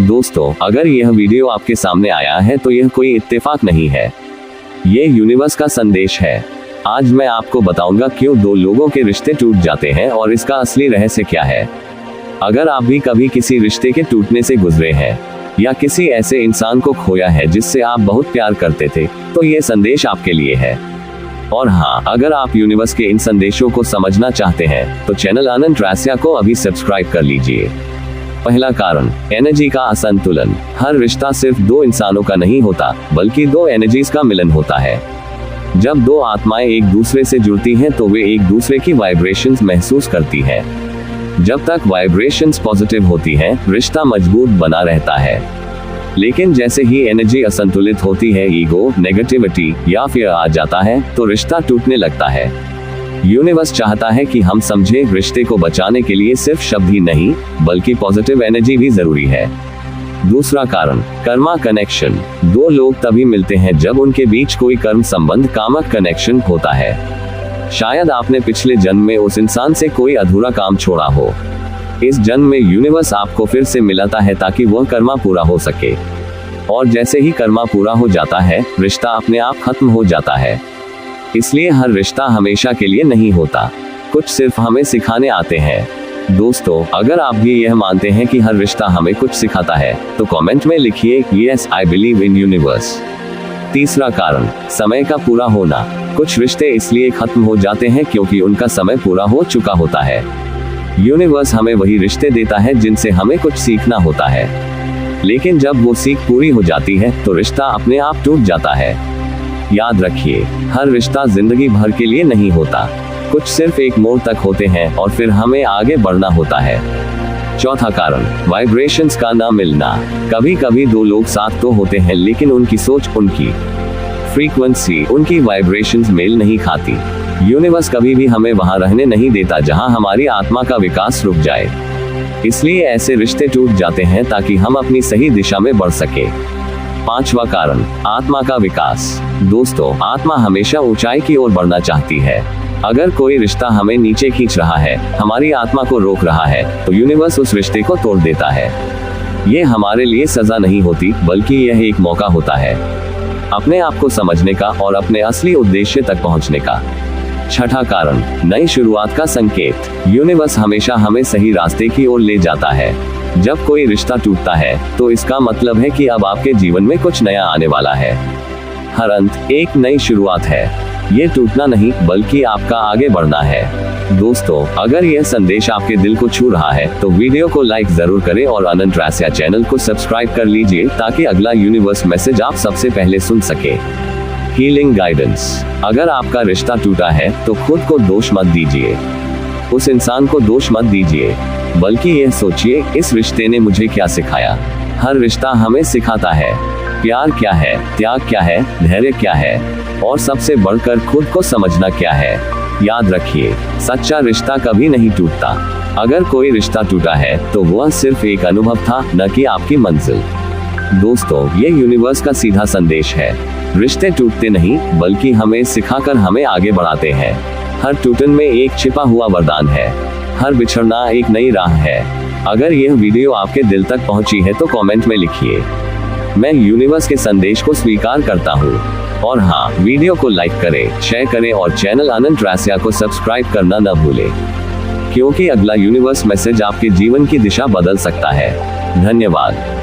दोस्तों, अगर यह वीडियो आपके सामने आया है तो यह कोई इत्तेफाक नहीं है, ये यूनिवर्स का संदेश है। आज मैं आपको बताऊंगा क्यों दो लोगों के रिश्ते टूट जाते हैं और इसका असली रहस्य क्या है। अगर आप भी कभी किसी रिश्ते के टूटने से गुजरे हैं या किसी ऐसे इंसान को खोया है जिससे आप बहुत प्यार करते थे, तो ये संदेश आपके लिए है। और हाँ, अगर आप यूनिवर्स के इन संदेशों को समझना चाहते हैं तो चैनल अनंत रहस्य को अभी सब्सक्राइब कर लीजिए। पहला कारण, एनर्जी का असंतुलन। हर रिश्ता सिर्फ दो इंसानों का नहीं होता, बल्कि दो एनर्जीज का मिलन होता है। जब दो आत्माएं एक दूसरे से जुड़ती हैं तो वे एक दूसरे की वाइब्रेशंस महसूस करती हैं। जब तक वाइब्रेशंस पॉजिटिव होती हैं, रिश्ता मजबूत बना रहता है। लेकिन जैसे ही एनर्जी असंतुलित होती है, ईगो, नेगेटिविटी या फिर आ जाता है, तो रिश्ता टूटने लगता है। यूनिवर्स चाहता है कि हम समझें, रिश्ते को बचाने के लिए सिर्फ शब्द ही नहीं, बल्कि पॉजिटिव एनर्जी भी जरूरी है। दूसरा कारण, कर्मा कनेक्शन। दो लोग तभी मिलते हैं जब उनके बीच कोई कर्म संबंध, कामक कनेक्शन होता है। शायद आपने पिछले जन्म में उस इंसान से कोई अधूरा काम छोड़ा हो। इस जन्म में यूनिवर्स आपको फिर से मिलाता है ताकि वह कर्मा पूरा हो सके। और जैसे ही कर्मा पूरा हो जाता है, रिश्ता अपने आप खत्म हो जाता है। इसलिए हर रिश्ता हमेशा के लिए नहीं होता, कुछ सिर्फ हमें सिखाने आते हैं। दोस्तों, अगर आप भी यह मानते हैं कि हर रिश्ता हमें कुछ सिखाता है, तो कमेंट में लिखिए, yes I believe in universe. तीसरा कारण, समय का पूरा होना। कुछ रिश्ते इसलिए खत्म हो जाते हैं क्योंकि उनका समय पूरा हो चुका होता है। यूनिवर्स हमें वही रिश्ते देता है जिनसे हमें कुछ सीखना होता है, लेकिन जब वो सीख पूरी हो जाती है तो रिश्ता अपने आप टूट जाता है। याद रखिए, हर रिश्ता जिंदगी भर के लिए नहीं होता, कुछ सिर्फ एक मोड़ तक होते हैं और फिर हमें आगे बढ़ना होता है। चौथा कारण, वाइब्रेशंस का ना मिलना। कभी कभी दो लोग साथ तो होते हैं, लेकिन उनकी सोच, उनकी फ्रीक्वेंसी, उनकी वाइब्रेशंस मेल नहीं खाती। यूनिवर्स कभी भी हमें वहां रहने नहीं देता जहां हमारी आत्मा का विकास रुक जाए। इसलिए ऐसे रिश्ते टूट जाते हैं ताकि हम अपनी सही दिशा में बढ़ सके। पांचवा कारण, आत्मा का विकास। दोस्तों, आत्मा हमेशा ऊंचाई की ओर बढ़ना चाहती है। अगर कोई रिश्ता हमें नीचे खींच रहा है, हमारी आत्मा को रोक रहा है, तो यूनिवर्स उस रिश्ते को तोड़ देता है। ये हमारे लिए सजा नहीं होती, बल्कि यह एक मौका होता है अपने आप को समझने का और अपने असली उद्देश्य तक पहुंचने का। छठा कारण, नई शुरुआत का संकेत। यूनिवर्स हमेशा हमें सही रास्ते की ओर ले जाता है। जब कोई रिश्ता टूटता है तो इसका मतलब है कि अब आपके जीवन में कुछ नया आने वाला है। हर अंत एक नई शुरुआत है। ये टूटना नहीं, बल्कि आपका आगे बढ़ना है। दोस्तों, अगर यह संदेश आपके दिल को छू रहा है तो वीडियो को लाइक जरूर करें और अनंत रहस्य चैनल को सब्सक्राइब कर लीजिए ताकि अगला यूनिवर्स मैसेज आप सबसे पहले सुन सके। Healing guidance. अगर आपका रिश्ता टूटा है तो खुद को दोष मत दीजिए, उस इंसान को दोष मत दीजिए, बल्कि यह सोचिए, इस रिश्ते ने मुझे क्या सिखाया। हर रिश्ता हमें सिखाता है, प्यार क्या है, त्याग क्या है, धैर्य क्या है, और सबसे बढ़कर खुद को समझना क्या है। याद रखिए, सच्चा रिश्ता कभी नहीं टूटता। अगर कोई रिश्ता टूटा है तो वह सिर्फ एक अनुभव था, न कि आपकी मंजिल। दोस्तों, ये यूनिवर्स का सीधा संदेश है। रिश्ते टूटते नहीं, बल्कि हमें सिखाकर हमें आगे बढ़ाते हैं। हर टूटन में एक छिपा हुआ वरदान है, हर बिछड़ना एक नई राह है। अगर यह वीडियो आपके दिल तक पहुंची है तो कमेंट में लिखिए, मैं यूनिवर्स के संदेश को स्वीकार करता हूँ। और हाँ, वीडियो को लाइक करें, शेयर करें और चैनल अनंत रहस्य को सब्सक्राइब करना न भूलें, क्योंकि अगला यूनिवर्स मैसेज आपके जीवन की दिशा बदल सकता है। धन्यवाद।